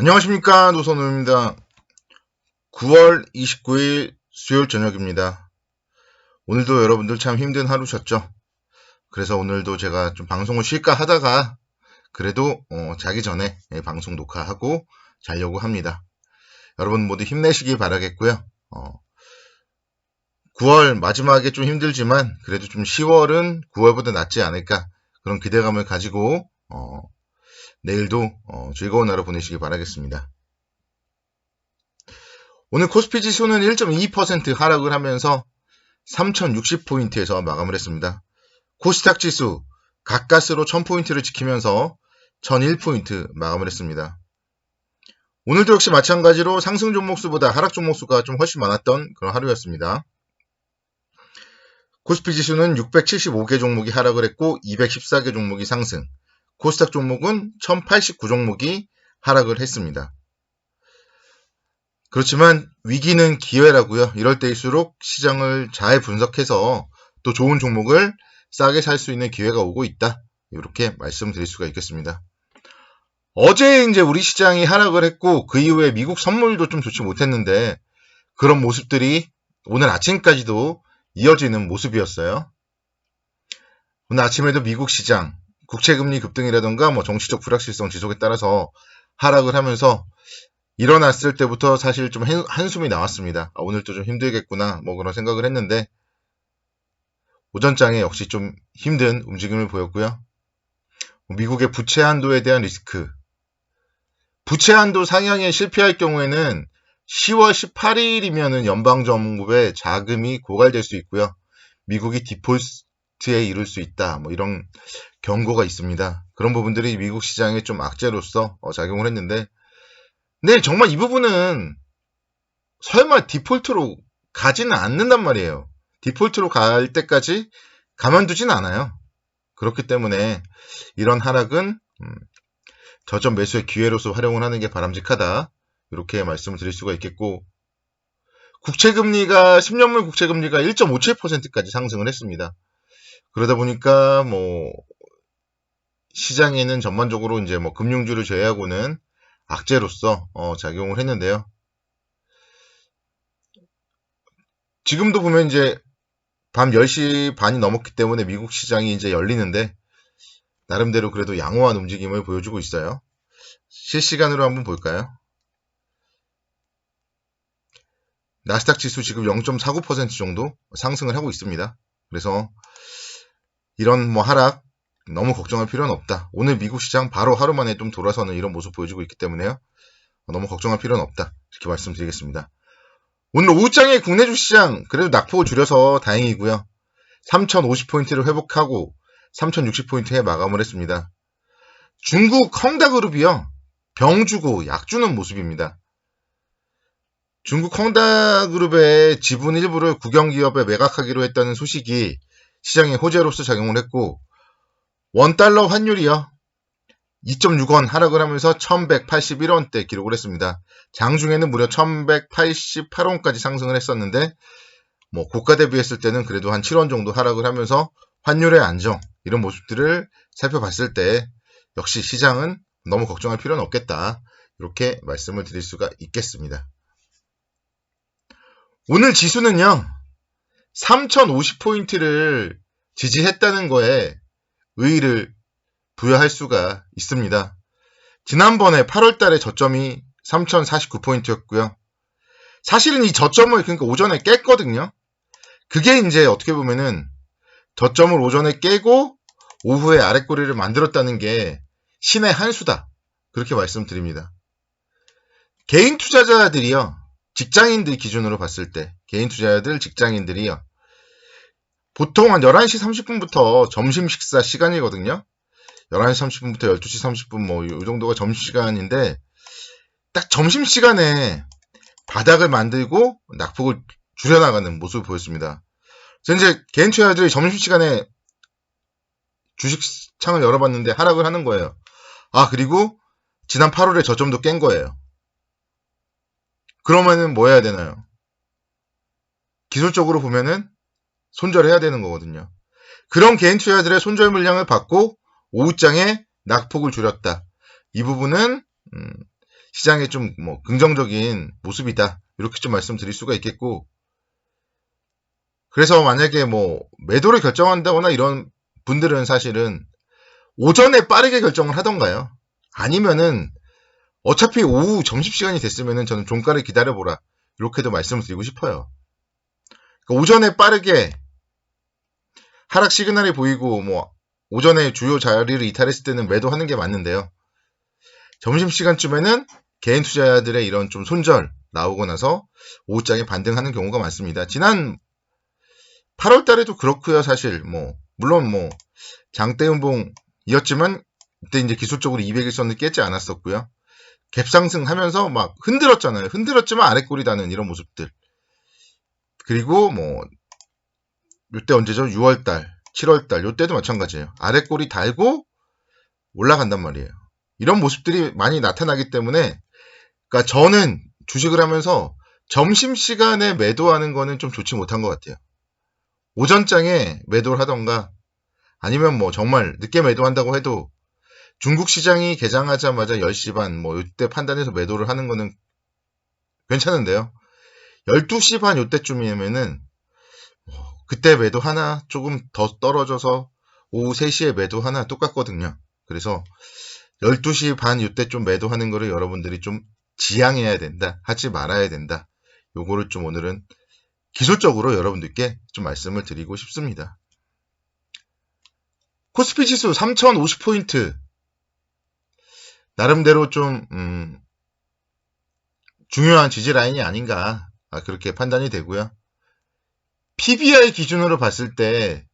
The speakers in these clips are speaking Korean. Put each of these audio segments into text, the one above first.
안녕하십니까, 노선우입니다. 9월 29일 수요일 저녁입니다. 오늘도 여러분들 참 힘든 하루셨죠? 그래서 오늘도 제가 좀 방송을 쉴까 하다가 그래도 자기 전에 방송 녹화하고 자려고 합니다. 여러분 모두 힘내시기 바라겠고요. 9월 마지막에 좀 힘들지만 그래도 좀 10월은 9월보다 낫지 않을까 그런 기대감을 가지고 내일도 즐거운 하루 보내시기 바라겠습니다. 오늘 코스피 지수는 1.22% 하락을 하면서 3060포인트에서 마감을 했습니다. 코스닥 지수 가까스로 1000포인트를 지키면서 1001포인트 마감을 했습니다. 오늘도 역시 마찬가지로 상승 종목수보다 하락 종목수가 좀 훨씬 많았던 그런 하루였습니다. 코스피 지수는 675개 종목이 하락을 했고 214개 종목이 상승, 코스닥 종목은 1089종목이 하락을 했습니다. 그렇지만 위기는 기회라고요. 이럴 때일수록 시장을 잘 분석해서 또 좋은 종목을 싸게 살 수 있는 기회가 오고 있다. 이렇게 말씀드릴 수가 있겠습니다. 어제 이제 우리 시장이 하락을 했고 그 이후에 미국 선물도 좀 좋지 못했는데 그런 모습들이 오늘 아침까지도 이어지는 모습이었어요. 오늘 아침에도 미국 시장 국채금리 급등이라던가 정치적 불확실성 지속에 따라서 하락을 하면서 일어났을 때부터 사실 좀 한숨이 나왔습니다. 오늘도 좀 힘들겠구나 그런 생각을 했는데 오전장에 역시 좀 힘든 움직임을 보였고요. 미국의 부채 한도에 대한 리스크, 부채 한도 상향에 실패할 경우에는 10월 18일이면은 연방정부의 자금이 고갈될 수 있고요. 미국이 디폴트에 이를 수 있다. 이런 경고가 있습니다. 그런 부분들이 미국 시장에 좀 악재로서 작용을 했는데 네, 정말 이 부분은 설마 디폴트로 가지는 않는단 말이에요. 디폴트로 갈 때까지 가만두진 않아요. 그렇기 때문에 이런 하락은 저점 매수의 기회로서 활용을 하는 게 바람직하다. 이렇게 말씀을 드릴 수가 있겠고 국채금리가 10년물 국채금리가 1.57%까지 상승을 했습니다. 그러다 보니까 시장에는 전반적으로 이제 금융주를 제외하고는 악재로서 작용을 했는데요. 지금도 보면 이제 밤 10시 반이 넘었기 때문에 미국 시장이 이제 열리는데 나름대로 그래도 양호한 움직임을 보여주고 있어요. 실시간으로 한번 볼까요? 나스닥 지수 지금 0.49% 정도 상승을 하고 있습니다. 그래서 이런 하락 너무 걱정할 필요는 없다. 오늘 미국 시장 바로 하루 만에 좀 돌아서는 이런 모습 보여주고 있기 때문에요. 너무 걱정할 필요는 없다. 이렇게 말씀드리겠습니다. 오늘 오후장의 국내 주시장 그래도 낙폭을 줄여서 다행이고요. 3050포인트를 회복하고 3060포인트에 마감을 했습니다. 중국 헝다그룹이요. 병 주고 약 주는 모습입니다. 중국 헝다그룹의 지분 일부를 국영기업에 매각하기로 했다는 소식이 시장의 호재로서 작용을 했고 원달러 환율이요. 2.6원 하락을 하면서 1181원대 기록을 했습니다. 장중에는 무려 1188원까지 상승을 했었는데 고가 대비했을 때는 그래도 한 7원 정도 하락을 하면서 환율의 안정 이런 모습들을 살펴봤을 때 역시 시장은 너무 걱정할 필요는 없겠다. 이렇게 말씀을 드릴 수가 있겠습니다. 오늘 지수는요. 3050포인트를 지지했다는 거에 의의를 부여할 수가 있습니다. 지난번에 8월달에 저점이 3049포인트였고요. 사실은 이 저점을 그러니까 오전에 깼거든요. 그게 이제 어떻게 보면은 저점을 오전에 깨고 오후에 아랫꼬리를 만들었다는 게 신의 한 수다. 그렇게 말씀드립니다. 개인 투자자들이요. 직장인들 기준으로 봤을 때 개인 투자자들 직장인들이요. 보통 한 11시 30분부터 점심 식사 시간이거든요. 11시 30분부터 12시 30분 이 정도가 점심시간인데 딱 점심시간에 바닥을 만들고 낙폭을 줄여나가는 모습을 보였습니다. 그래서 이제 개인 투자자들이 점심시간에 주식창을 열어봤는데 하락을 하는 거예요. 그리고 지난 8월에 저점도 깬 거예요. 그러면은 뭐 해야 되나요? 기술적으로 보면은 손절해야 되는 거거든요. 그런 개인 투자자들의 손절 물량을 받고 오후장에 낙폭을 줄였다. 이 부분은 시장의 좀 뭐 긍정적인 모습이다. 이렇게 좀 말씀드릴 수가 있겠고, 그래서 만약에 뭐 매도를 결정한다거나 이런 분들은 사실은 오전에 빠르게 결정을 하던가요. 아니면은 어차피 오후 점심시간이 됐으면은 저는 종가를 기다려보라. 이렇게도 말씀을 드리고 싶어요. 그러니까 오전에 빠르게 하락 시그널이 보이고 뭐 오전에 주요 자리를 이탈했을 때는 매도하는 게 맞는데요. 점심시간쯤에는 개인 투자자들의 이런 좀 손절 나오고 나서 오후장에 반등하는 경우가 많습니다. 지난 8월 달에도 그렇고요. 사실 뭐 물론 뭐 장대음봉이었지만 그때 이제 기술적으로 200일선을 깼지 않았었고요. 갭상승하면서 막 흔들었잖아요. 흔들었지만 아래꼬리 다는 이런 모습들. 그리고 뭐 이때 언제죠? 6월달, 7월달 이때도 마찬가지예요. 아래꼬리 달고 올라간단 말이에요. 이런 모습들이 많이 나타나기 때문에, 그러니까 저는 주식을 하면서 점심시간에 매도하는 거는 좀 좋지 못한 것 같아요. 오전장에 매도를 하던가 아니면 뭐 정말 늦게 매도한다고 해도 중국 시장이 개장하자마자 10시 반 뭐 이때 판단해서 매도를 하는 거는 괜찮은데요. 12시 반 이때쯤이면은 그때 매도 하나 조금 더 떨어져서 오후 3시에 매도 하나 똑같거든요. 그래서 12시 반 이때 좀 매도하는 거를 여러분들이 좀 지양해야 된다. 하지 말아야 된다. 요거를 좀 오늘은 기술적으로 여러분들께 좀 말씀을 드리고 싶습니다. 코스피 지수 3050포인트. 나름대로 좀 중요한 지지 라인이 아닌가 그렇게 판단이 되고요. PBR 기준으로 봤을 때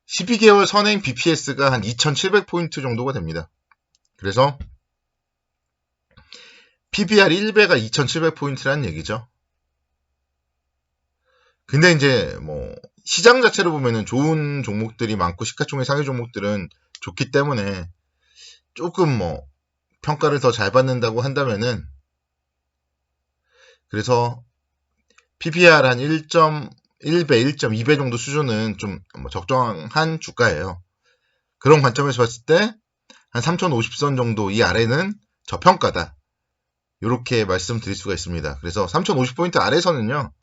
12개월 선행 BPS가 한 2700포인트 정도가 됩니다. 그래서 PBR 1배가 2700포인트라는 얘기죠. 근데 이제 뭐 시장 자체로 보면은 좋은 종목들이 많고 시가총액 상위 종목들은 좋기 때문에 조금 뭐 평가를 더 잘 받는다고 한다면은, 그래서 PBR 한 1.1배, 1.2배 정도 수준은 좀 적정한 주가예요. 그런 관점에서 봤을 때 한 3050선 정도 이 아래는 저평가다. 이렇게 말씀드릴 수가 있습니다. 그래서 3050포인트 아래서는요,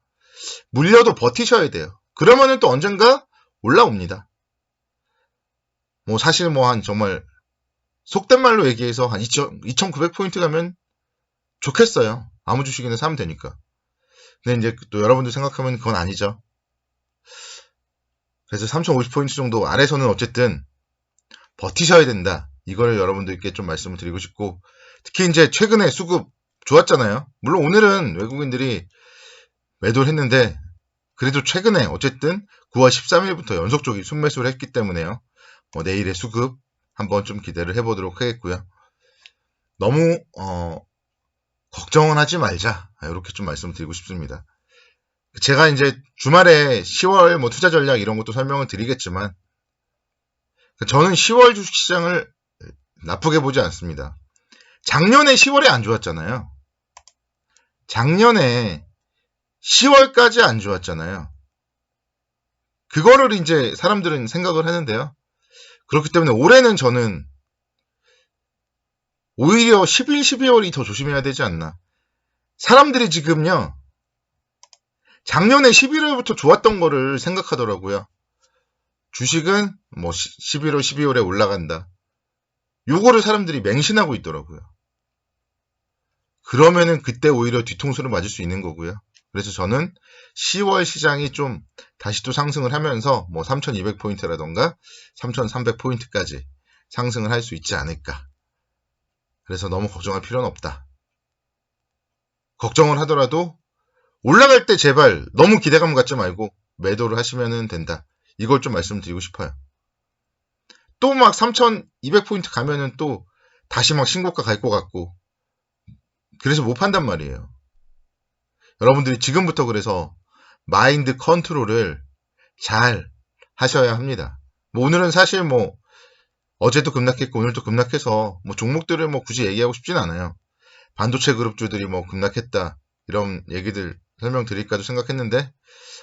물려도 버티셔야 돼요. 그러면은 또 언젠가 올라옵니다. 뭐 사실 뭐 한 정말 속된 말로 얘기해서 한 2900포인트 가면 좋겠어요. 아무 주식이나 사면 되니까. 근데 이제 또 여러분들 생각하면 그건 아니죠. 그래서 3050포인트 정도 아래서는 어쨌든 버티셔야 된다. 이걸 여러분들께 좀 말씀을 드리고 싶고, 특히 이제 최근에 수급 좋았잖아요. 물론 오늘은 외국인들이 매도를 했는데, 그래도 최근에 어쨌든 9월 13일부터 연속적인 순매수를 했기 때문에요. 내일의 수급 한번 좀 기대를 해보도록 하겠고요. 너무 걱정은 하지 말자. 이렇게 좀 말씀드리고 싶습니다. 제가 이제 주말에 10월 뭐 투자 전략 이런 것도 설명을 드리겠지만, 저는 10월 주식시장을 나쁘게 보지 않습니다. 작년에 10월에 안 좋았잖아요. 작년에 10월까지 안 좋았잖아요. 그거를 이제 사람들은 생각을 하는데요. 그렇기 때문에 올해는 저는 오히려 11, 12월이 더 조심해야 되지 않나. 사람들이 지금요, 작년에 11월부터 좋았던 거를 생각하더라고요. 주식은 뭐 11월, 12월에 올라간다. 요거를 사람들이 맹신하고 있더라고요. 그러면은 그때 오히려 뒤통수를 맞을 수 있는 거고요. 그래서 저는 10월 시장이 좀 다시 또 상승을 하면서 뭐 3200포인트라던가 3300포인트까지 상승을 할 수 있지 않을까. 그래서 너무 걱정할 필요는 없다. 걱정을 하더라도 올라갈 때 제발 너무 기대감 갖지 말고 매도를 하시면 된다. 이걸 좀 말씀드리고 싶어요. 또 막 3200포인트 가면은 또 다시 막 신고가 갈 것 같고, 그래서 못 판단 말이에요. 여러분들이 지금부터 그래서 마인드 컨트롤을 잘 하셔야 합니다. 뭐 오늘은 사실 뭐 어제도 급락했고 오늘도 급락해서 뭐 종목들을 뭐 굳이 얘기하고 싶진 않아요. 반도체 그룹주들이 뭐 급락했다 이런 얘기들 설명드릴까도 생각했는데,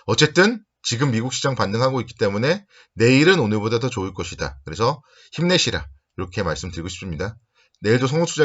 어쨌든 지금 미국 시장 반등하고 있기 때문에 내일은 오늘보다 더 좋을 것이다. 그래서 힘내시라 이렇게 말씀드리고 싶습니다. 내일도 성공투자